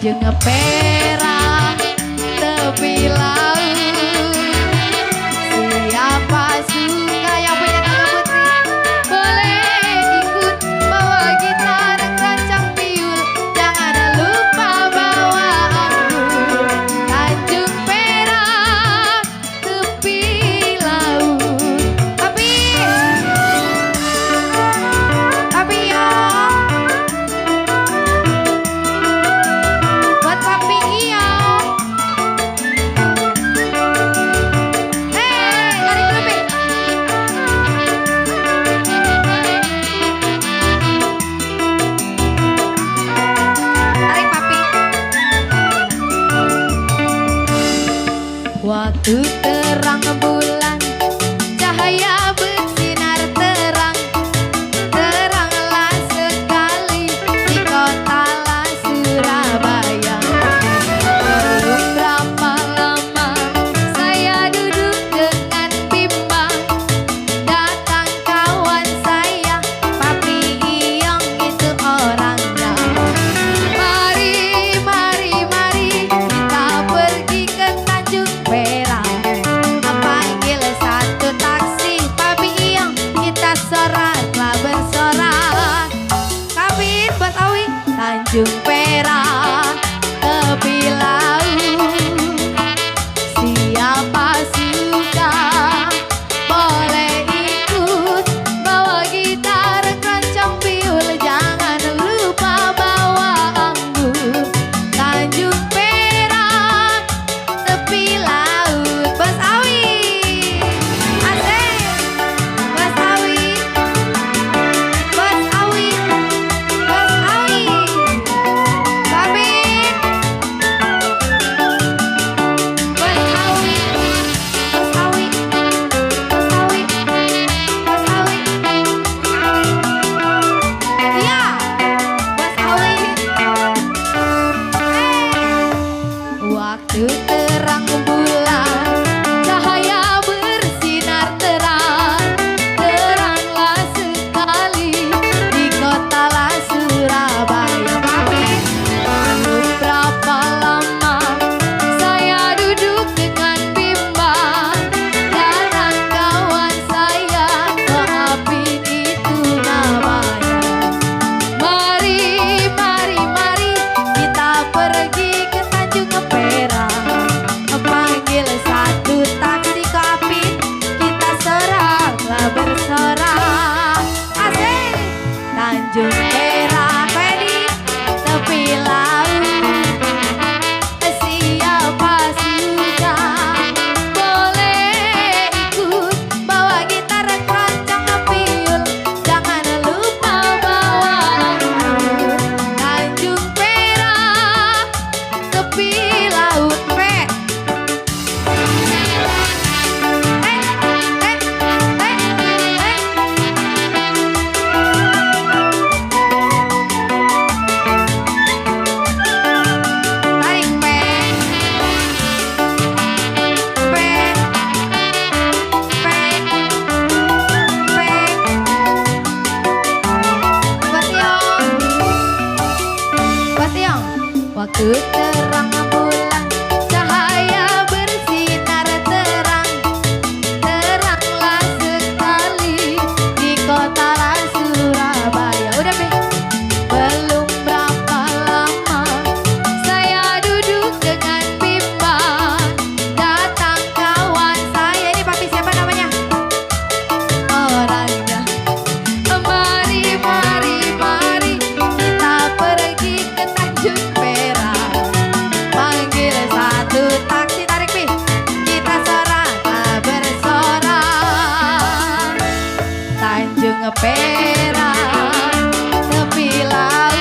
Tanjung Perak tepi laut. Siapa suka yang punya nama putri boleh ikut bawa gitar kencang piul, jangan lupa bawa anggur. Tanjung Perak tepi laut. Papi yo, buat papi iyo. Tarik dulu Pi. Tarik papi. Waktu terang bulan, cahaya bersinar terang, teranglah sekali di kota lah Surabaya. Belum berapa lama saya duduk dengan bimbang, datang kawan saya, Papi Iyong itu orangnya. Mari, mari, mari kita pergi ke Tanjung Perak. Panggil satu taksi, Papi Iyong kita soraklah bersorak. Kabin buat Awi, Tanjung Perak tepi laut. Siapa suka boleh ikut bawa gitar kencang piul, jangan lupa bawa anggur. Tanjung Perak tepi laut. Bos Awi, asik. Bos Awi, Bos Awi, Bos Awi. Kabin. Bos Awi, Bos Awi, Bos Awi, Bos Awi. Iya, Bos Awi. Waktu terang bulan, cahaya bersinar terang, teranglah sekali di kota lah Surabaya. Papi, belum berapa lama saya duduk dengan bimbang, datang kawan saya, maafin itu namanya. Mari, mari, mari kita pergi ke Tanjung Perak. Panggil satu taksi Kapin, kita soraklah bersorak. Asik. Tanjung Perak ready tepi laut. Siapa suka boleh ikut bawa gitar kencang piul, jangan lupa bawa anggur. Tanjung Perak tepi laut. Tarik Pe. Pe. Pe. Pe. Bos Iyong. Bos Iyong. Waktu terang bulan, cahaya bersinar terang, teranglah sekali di kota lah Surabaya. Udah Pi. Belum berapa lama saya duduk dengan bimbang, datang kawan saya. Ini Papi siapa namanya? Orangnya. Mari, mari, mari kita pergi ke Tanjung Perak. Panggil satu taksi, tarik Pi. Kita soraklah bersorak. Tanjung Perak tepi laut.